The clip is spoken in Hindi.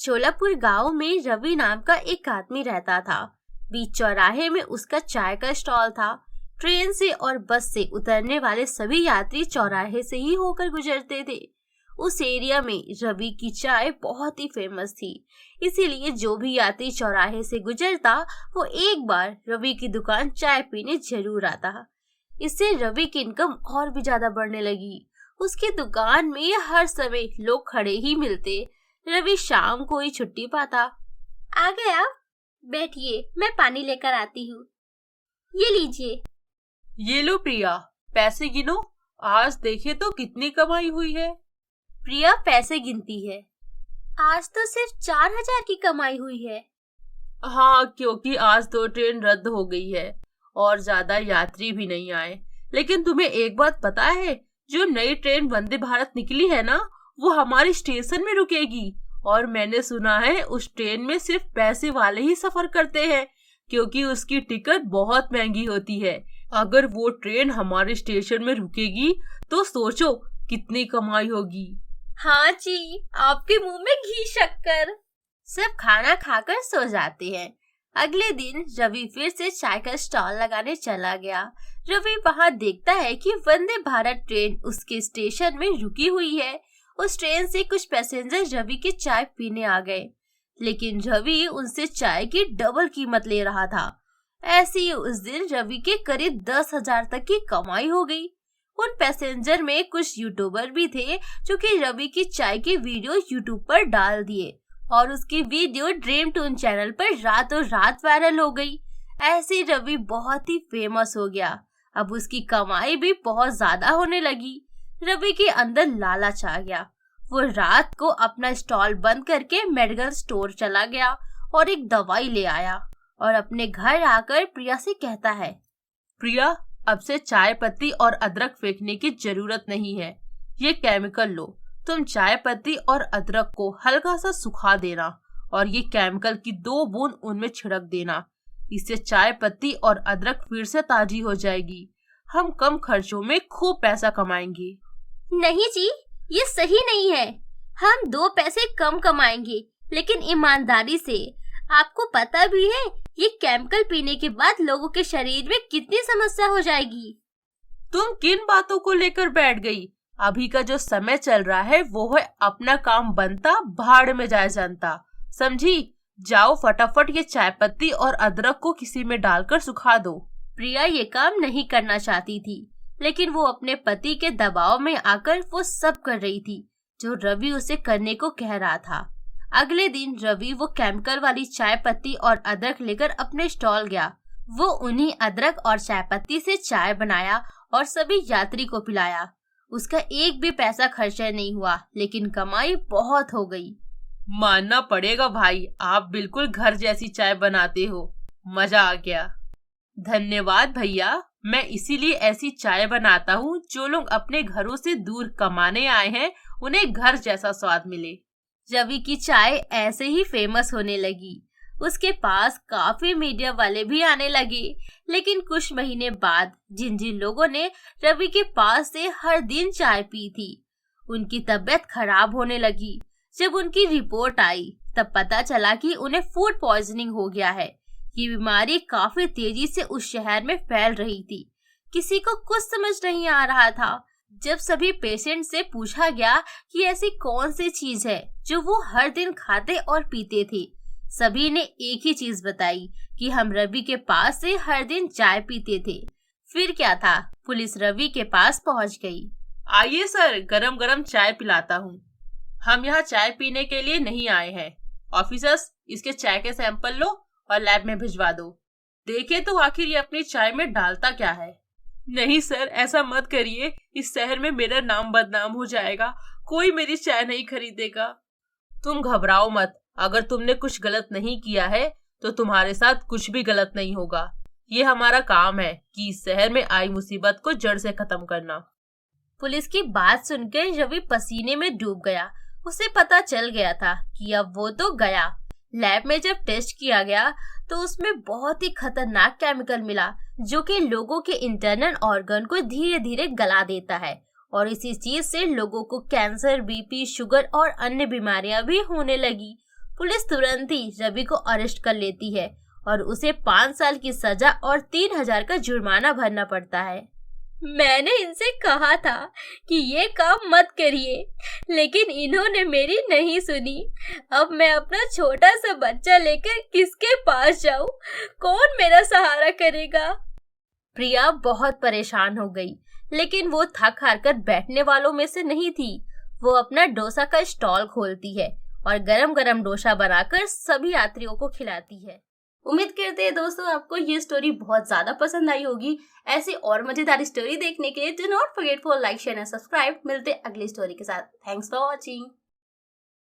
शोलापुर गांव में रवि नाम का एक आदमी रहता था। बीच चौराहे में उसका चाय का स्टॉल था। ट्रेन से और बस से उतरने वाले सभी यात्री चौराहे से ही होकर गुजरते थे। उस एरिया में रवि की चाय बहुत ही फेमस थी, इसीलिए जो भी यात्री चौराहे से गुजरता वो एक बार रवि की दुकान चाय पीने जरूर आता। इससे रवि की इनकम और भी ज्यादा बढ़ने लगी। उसकी दुकान में हर समय लोग खड़े ही मिलते। रवि शाम को ही छुट्टी पाता। आ गया, बैठिए, मैं पानी लेकर आती हूँ। ये लीजिए। ये लो प्रिया, पैसे गिनो। आज देखे तो कितनी कमाई हुई है। प्रिया पैसे गिनती है। आज तो सिर्फ 4,000 की कमाई हुई है। हाँ, क्योंकि आज 2 ट्रेन रद्द हो गई है और ज्यादा यात्री भी नहीं आए। लेकिन तुम्हें एक बात पता है, जो नई ट्रेन वंदे भारत निकली है ना, वो हमारे स्टेशन में रुकेगी। और मैंने सुना है उस ट्रेन में सिर्फ पैसे वाले ही सफर करते हैं, क्योंकि उसकी टिकट बहुत महंगी होती है। अगर वो ट्रेन हमारे स्टेशन में रुकेगी तो सोचो कितनी कमाई होगी। हाँ जी, आपके मुंह में घी शक्कर। सब खाना खाकर सो जाते हैं। अगले दिन रवि फिर से चाय का स्टॉल लगाने चला गया। रवि वहाँ देखता है कि वंदे भारत ट्रेन उसके स्टेशन में रुकी हुई है। उस ट्रेन से कुछ पैसेंजर रवि की चाय पीने आ गए, लेकिन रवि उनसे चाय की डबल कीमत ले रहा था। ऐसे ही उस दिन रवि के करीब 10,000 तक की कमाई हो गई। उन पैसेंजर में कुछ यूट्यूबर भी थे जो कि रवि की चाय की वीडियो यूट्यूब पर डाल दिए और उसकी वीडियो ड्रीम टून चैनल पर रातों रात वायरल हो गई। ऐसे रवि बहुत ही फेमस हो गया। अब उसकी कमाई भी बहुत ज्यादा होने लगी। रवि के अंदर लालच आ गया। वो रात को अपना स्टॉल बंद करके मेडिकल स्टोर चला गया और एक दवाई ले आया और अपने घर आकर प्रिया से कहता है, प्रिया, अब से चाय पत्ती और अदरक फेंकने की जरूरत नहीं है। ये केमिकल लो। तुम चाय पत्ती और अदरक को हल्का सा सुखा देना और ये केमिकल की 2 बूंद उनमें छिड़क देना। इससे चाय पत्ती और अदरक फिर से ताजी हो जाएगी। हम कम खर्चों में खूब पैसा कमाएंगे। नहीं जी, ये सही नहीं है। हम 2 पैसे कम कमाएंगे, लेकिन ईमानदारी से। आपको पता भी है ये केमिकल पीने के बाद लोगों के शरीर में कितनी समस्या हो जाएगी। तुम किन बातों को लेकर बैठ गई? अभी का जो समय चल रहा है वो है अपना काम बनता भाड़ में जाए जनता, समझी? जाओ फटाफट ये चाय पत्ती और अदरक को किसी में डालकर सुखा दो। प्रिया ये काम नहीं करना चाहती थी, लेकिन वो अपने पति के दबाव में आकर वो सब कर रही थी जो रवि उसे करने को कह रहा था। अगले दिन रवि वो केमिकल वाली चाय पत्ती और अदरक लेकर अपने स्टॉल गया। वो उन्हीं अदरक और चाय पत्ती से चाय बनाया और सभी यात्री को पिलाया। उसका एक भी पैसा खर्चा नहीं हुआ, लेकिन कमाई बहुत हो गई। मानना पड़ेगा भाई, आप बिल्कुल घर जैसी चाय बनाते हो। मजा आ गया। धन्यवाद भैया। मैं इसीलिए ऐसी चाय बनाता हूँ जो लोग अपने घरों से दूर कमाने आए हैं उन्हें घर जैसा स्वाद मिले। रवि की चाय ऐसे ही फेमस होने लगी। उसके पास काफी मीडिया वाले भी आने लगे, लेकिन कुछ महीने बाद जिन जिन लोगों ने रवि के पास से हर दिन चाय पी थी, उनकी तबीयत खराब होने लगी। जब उनकी रिपोर्ट आई तब पता चला कि उन्हें फूड पॉइजनिंग हो गया है। ये बीमारी काफी तेजी से उस शहर में फैल रही थी। किसी को कुछ समझ नहीं आ रहा था। जब सभी पेशेंट से पूछा गया कि ऐसी कौन सी चीज है जो वो हर दिन खाते और पीते थे, सभी ने एक ही चीज बताई कि हम रवि के पास से हर दिन चाय पीते थे। फिर क्या था, पुलिस रवि के पास पहुंच गई। आइए सर, गरम गरम चाय पिलाता हूँ। हम यहाँ चाय पीने के लिए नहीं आए हैं। ऑफिसर्स, इसके चाय के सैंपल लो और लैब में भिजवा दो। देखे तो आखिर ये अपनी चाय में डालता क्या है। नहीं सर, ऐसा मत करिए। इस शहर में मेरा नाम बदनाम हो जाएगा। कोई मेरी चाय नहीं खरीदेगा। तुम घबराओ मत। अगर तुमने कुछ गलत नहीं किया है तो तुम्हारे साथ कुछ भी गलत नहीं होगा। ये हमारा काम है कि इस शहर में आई मुसीबत को जड़ से खत्म करना। पुलिस की बात सुनकर रवि पसीने में डूब गया। उसे पता चल गया था कि अब वो तो गया। लैब में जब टेस्ट किया गया तो उसमें बहुत ही खतरनाक केमिकल मिला, जो कि लोगों के इंटरनल ऑर्गन को धीरे धीरे गला देता है और इसी चीज से लोगों को कैंसर, बीपी, शुगर और अन्य बीमारियां भी होने लगी। पुलिस तुरंत ही रवि को अरेस्ट कर लेती है और उसे 5 साल की सजा और 3,000 का जुर्माना भरना पड़ता है। मैंने इनसे कहा था कि ये काम मत करिए, लेकिन इन्होंने मेरी नहीं सुनी। अब मैं अपना छोटा सा बच्चा लेकर किसके पास जाऊं? कौन मेरा सहारा करेगा? प्रिया बहुत परेशान हो गई, लेकिन वो थक हार कर बैठने वालों में से नहीं थी। वो अपना डोसा का स्टॉल खोलती है और गरम गरम डोसा बनाकर सभी यात्रियों को खिलाती है। उम्मीद करते हैं दोस्तों आपको ये स्टोरी बहुत ज्यादा पसंद आई होगी। ऐसी और मजेदार स्टोरी देखने के लिए do not forget for like share and subscribe. मिलते अगली स्टोरी के साथ। Thanks for watching.